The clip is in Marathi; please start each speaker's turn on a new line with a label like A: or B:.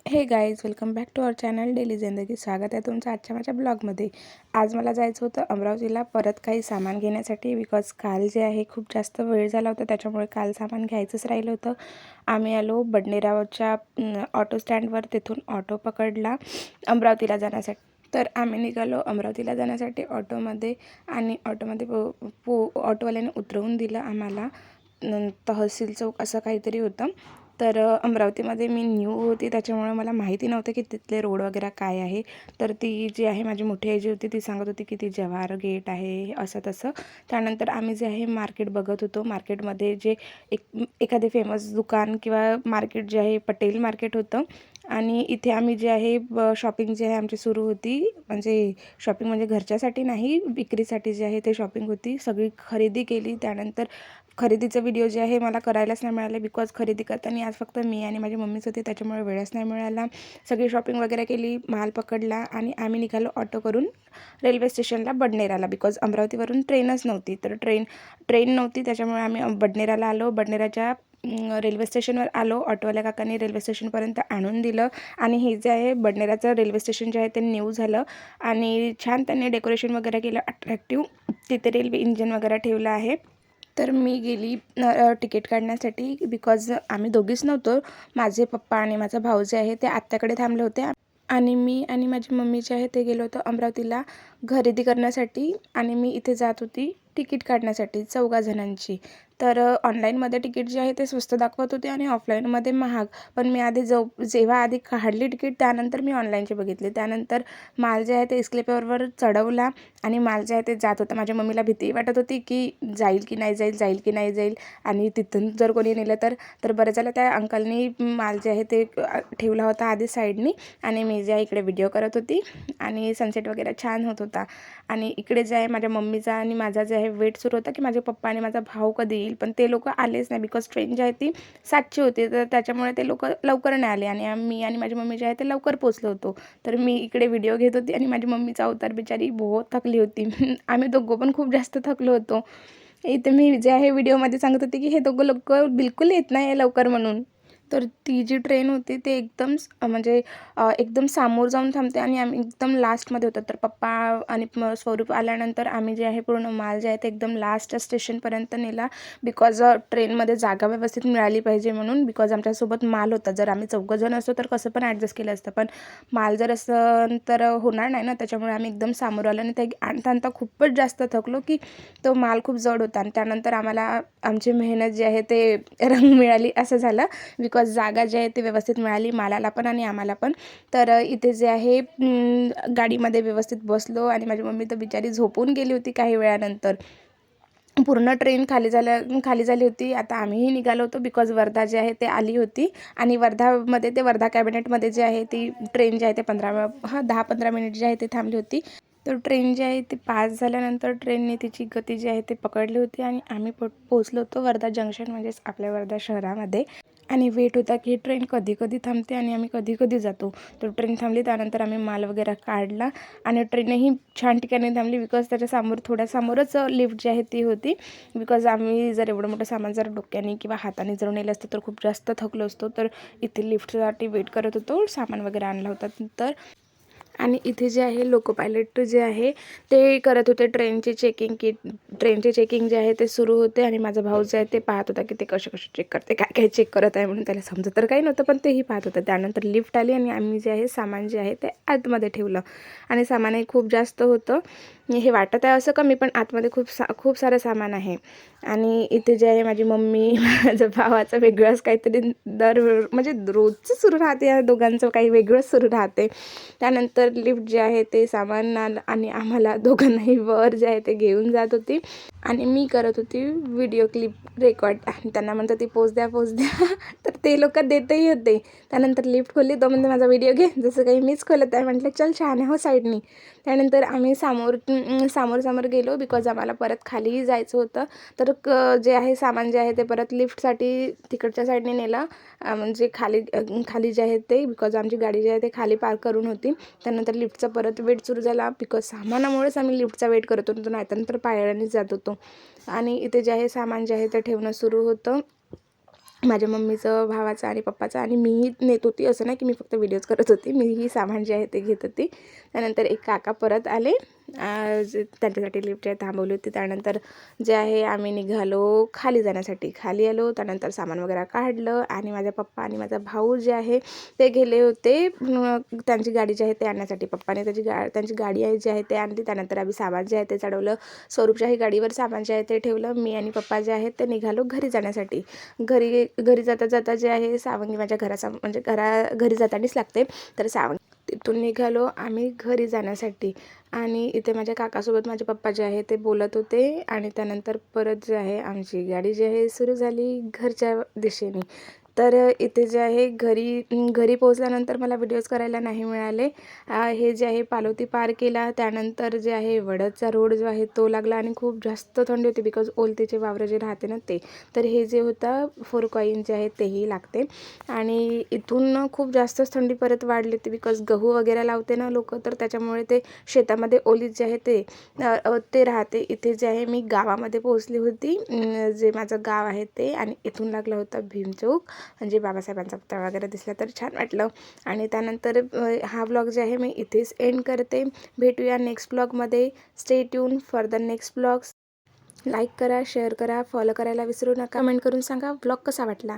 A: हे guys, welcome back to our channel daily Zindagi. स्वागत आहे तुमचं आजच्या माझ्या ब्लॉगमध्ये. आज मला जायचं होतं अमरावतीला परत काही सामान घेण्यासाठी, बिकॉज काल जे आहे खूप जास्त वेळ झाला होता, त्याच्यामुळे काल सामान घ्यायचंच राहिलं होतं. आम्ही आलो बडनेरावरच्या ऑटो स्टँडवर, तिथून ऑटो पकडला अमरावतीला जाण्यासाठी. तर आम्ही निघालो अमरावतीला जाण्यासाठी ऑटोमध्ये, आणि ऑटोमध्ये ऑटोवाल्याने उतरवून दिलं आम्हाला. तहसील चौक असं काहीतरी होतं. तर अमरावतीमध्ये मी न्यू होती, त्याच्यामुळे मला माहिती नव्हतं की तिथले रोड वगैरे काय आहे. तर ती जी आहे माझी मोठी आई जी होती, ती सांगत होती की ती जवाहर गेट आहे असं तसं. त्यानंतर आम्ही जे आहे मार्केट बघत होतो. मार्केटमध्ये जे एखादे फेमस दुकान किंवा मार्केट जे आहे पटेल मार्केट होतं. आणि इथे आम्ही जे आहे शॉपिंग जी आहे आमची सुरू होती. म्हणजे शॉपिंग म्हणजे घरच्यासाठी नाही, विक्रीसाठी जे आहे ते शॉपिंग होती. सगळी खरेदी केली. त्यानंतर खरेदीचा व्हिडिओ जे आहे मला करायलाच नाही मिळाले, बिकॉज खरेदी करताना आज फक्त मी आणि माझी मम्मीच होते, त्याच्यामुळे वेळच नाही मिळाला. सगळी शॉपिंग वगैरे केली, माल पकडला आणि आम्ही निघालो ऑटो करून रेल्वे स्टेशनला बडनेराला. बिकॉज अमरावतीवरून ट्रेनच नव्हती, तर ट्रेन नव्हती, त्याच्यामुळे आम्ही बडनेराला आलो. बडनेराच्या रेल्वे स्टेशनवर आलो. ऑटोवाल्या काकांनी रेल्वे स्टेशनपर्यंत आणून दिलं. आणि हे जे आहे बडनेराचं रेल्वे स्टेशन जे आहे ते न्यू झालं आणि छान त्यांनी डेकोरेशन वगैरे केलं अट्रॅक्टिव्ह. तिथे रेल्वे इंजिन वगैरे ठेवलं आहे. तर मी गेली तिकीट काढण्यासाठी, बिकॉज आम्ही दोघीच नव्हतो. माझे पप्पा आणि माझा भाऊ जे आहे ते आत्याकडे थांबले होते, आणि मी आणि माझी मम्मी जे आहे ते गेलो होतो अमरावतीला खरेदी करण्यासाठी. आणि मी इथे जात होती तिकीट काढण्यासाठी 4 जणांची. तर ऑनलाईनमध्ये तिकीट जे आहे ते स्वस्त दाखवत होते आणि ऑफलाईनमध्ये महाग. पण मी जेव्हा आधी काढली तिकीट, त्यानंतर मी ऑनलाईनचे बघितले. त्यानंतर माल जे आहे ते इस्क्लेपेवरवर चढवला आणि माल जे आहे ते जात होता. माझ्या मम्मीला भीती वाटत होती की जाईल की नाही जाईल. आणि तिथून जर कोणी नेलं तर बरं झालं. त्या अंकलनी माल जे आहे ते ठेवला होता आधी साईडनी, आणि मी जे आहे इकडे व्हिडिओ करत होती. आणि सनसेट वगैरे छान होत होता. आणि इकडे जे आहे माझ्या मम्मीचा आणि माझा जे आहे वेट सुरू होता की माझे पप्पा आणि माझा भाऊ कधी येईल. पण ते लोक आलेच नाही, बिकॉज ट्रेन जी आहे ती 7ची होती, तर त्याच्यामुळे ते लोक लवकर नाही आले. आणि मी आणि माझी मम्मी जे आहे ते लवकर पोचलो होतो. तर मी इकडे व्हिडिओ घेत होती आणि माझी मम्मीचा अवतार बिचारी बहुत थकली होती. आम्ही दोघं पण खूप जास्त थकलो होतो. इथे मी जे आहे व्हिडिओमध्ये सांगत होते की हे दोघं लोक बिलकुल येत नाही लवकर म्हणून. तर ती जी ट्रेन होती ते एकदम सामोर जाऊन थांबते, आणि आम्ही एकदम लास्टमध्ये होतो. तर पप्पा आणि स्वरूप आल्यानंतर आम्ही जे आहे पूर्ण माल जे आहे ते एकदम लास्ट स्टेशनपर्यंत नेला, बिकॉज ट्रेनमध्ये जागा व्यवस्थित मिळाली पाहिजे म्हणून. बिकॉज आमच्यासोबत माल होता. जर आम्ही 4 जण असतो तर कसं पण ॲडजस्ट केलं असतं, पण माल जर असं तर होणार नाही ना. त्याच्यामुळे आम्ही एकदम सामोर आलो आणि ते आणता खूपच जास्त थकलो की तो माल खूप जड होता. आणि त्यानंतर आम्हाला आमची मेहनत जी आहे ते रंग मिळाली असं झालं, बिकॉज जागा जी आहे ती व्यवस्थित मिळाली मालाला पण आणि आम्हाला पण. तर इथे जे आहे गाडीमध्ये व्यवस्थित बसलो, आणि माझी मम्मी तर बिचारी झोपून गेली होती काही वेळानंतर. पूर्ण ट्रेन खाली झाली होती. आता आम्हीही निघालो होतो, बिकॉज वर्धा जे आहे ते आली होती. आणि वर्धा कॅबिनेटमध्ये जे आहे ती ट्रेन जी आहे ते 10-15 मिनिट जे आहे ते थांबली होती. तर ट्रेन जी आहे ती पास झाल्यानंतर ट्रेनने तिची गती जी आहे ते पकडली होती, आणि आम्ही पोचलो होतो वर्धा जंक्शन, म्हणजेच आपल्या वर्धा शहरामध्ये. आणि वेट होता की ट्रेन कधी कधी थांबते आणि आम्ही कधी कधी जातो. तर ट्रेन थांबली, त्यानंतर आम्ही माल वगैरे काढला, आणि ट्रेनही छान ठिकाणी थांबली, बिकॉज त्याच्या थोड्या सामोरच लिफ्ट जी आहे ती होती. बिकॉज आम्ही जर एवढं मोठं सामान जर डोक्याने किंवा हाताने जर नेलं असतं तर खूप जास्त थकलो असतो. तर इथे लिफ्टसाठी वेट करत होतो, सामान वगैरे आणला होता तर. आणि इथे जे आहे लोको पायलट जे आहे ते करत होते ट्रेनचे चेकिंग जे आहे ते सुरू होते. आणि माझा भाऊ जे आहे ते पाहत होता की ते कसे चेक करते, काय चेक करत आहे म्हणून. त्याला समजत तर काही नव्हतं, पण तेही पाहत होतं. त्यानंतर लिफ्ट आली आणि आम्ही जे आहे सामान जे आहे ते आतमध्ये ठेवलं. आणि सामानही खूप जास्त होतं. हे वाटत आहे असं कमी, पण आतमध्ये खूप सारं सामान आहे. आणि इथे जे आहे माझी मम्मी माझ्या भावाचं वेगळंच काहीतरी म्हणजे रोजचं सुरू राहते, या दोघांचं काही वेगळंच सुरू राहते. त्यानंतर लिफ्ट जे आहे ते सामान आणि आम्हाला दोघांनाही वर जे आहे ते घेऊन जात होती. आणि मी करत होती व्हिडिओ क्लिप रेकॉर्ड, आणि त्यांना म्हणत होती पोज द्या तर ते लोक देतही होते. त्यानंतर लिफ्ट खोलली, तो म्हणते माझा व्हिडिओ घे, जसं काही मीच खोलत आहे. म्हटलं चल छान आहे हो साईडनी. त्यानंतर आम्ही समोर गेलो, बिकॉज आम्हाला परत खालीही जायचं होतं. तर जे आहे सामान जे आहे ते परत लिफ्टसाठी तिकडच्या साईडने नेलं, म्हणजे खाली जे आहे ते, बिकॉज आमची गाडी जी आहे ते खाली पार्क करून होती. त्यानंतर लिफ्टचा परत वेट सुरू झाला, बिकॉज सामानामुळेच आम्ही लिफ्टचा वेट करत होतो, नाहीतर पायऱ्यानेच जात होतो. आणि इथे जे आहे सामान जे आहे ते ठेवणं सुरू होतं. माझ्या मम्मीचं, भावाचं आणि पप्पाचं, आणि मीही नेत होती. असं नाही की मी फक्त व्हिडिओज करत होती, मीही सामान जे आहे ते घेत होती. त्यानंतर एक काका परत आले, त्यांच्यासाठी लिफ्ट जे थांबवली होती. त्यानंतर जे आहे आम्ही निघालो खाली जाण्यासाठी. खाली आलो, त्यानंतर सामान वगैरे काढलं आणि माझा पप्पा आणि माझा भाऊ जे आहे ते गेले होते त्यांची गाडी जी आहे ते आणण्यासाठी. पप्पाने त्यांची गाडी आहे जी आहे ते आणली. त्यानंतर आम्ही सामान जे आहे ते चढवलं. स्वरूपच्याही गाडीवर सामान जे आहे ते ठेवलं. मी आणि पप्पा जे आहेत ते निघालो घरी जाण्यासाठी. घरी जाता जाता जे आहे सावंगी माझ्या म्हणजे घरी जातानीच लागते. तर सावंगी तिथून निघालो आम्ही घरी जाण्यासाठी. आणि इथे माझ्या काकासोबत माझे पप्पा जे आहे ते बोलत होते. आणि त्यानंतर परत जे आहे आमची गाडी जी आहे सुरू झाली घरच्या दिशेने. तर इथे जे आहे घरी पोहोचल्यानंतर मला व्हिडिओज करायला नाही मिळाले. हे जे आहे पालवती पार केला, त्यानंतर जे आहे वडदचा रोड जो आहे तो लागला आणि खूप जास्त थंडी होती बिकॉज ओलतेचे वावरं जे राहते ना ते. तर हे जे होतं 4 कॉईन जे आहे तेही लागते. आणि इथून खूप जास्तच थंडी परत वाढली होती बिकॉज गहू वगैरे लावते ना लोक, तर त्याच्यामुळे ते शेतामध्ये ओलीत जे आहे ते राहते. इथे जे आहे मी गावामध्ये पोहोचली होती, जे माझं गाव आहे ते. आणि इथून लागलं होतं भीमचौक, म्हणजे बाबासाहेबांचा पुतळा वगैरे दिसला तर छान वाटलं. आणि त्यानंतर हा ब्लॉग जे आहे मी इथेच एंड करते. भेटूया नेक्स्ट ब्लॉगमध्ये. Stay tune for the next blogs. Like करा, शेअर करा, फॉलो करायला विसरू नका. कमेंट करून सांगा ब्लॉग कसा वाटला.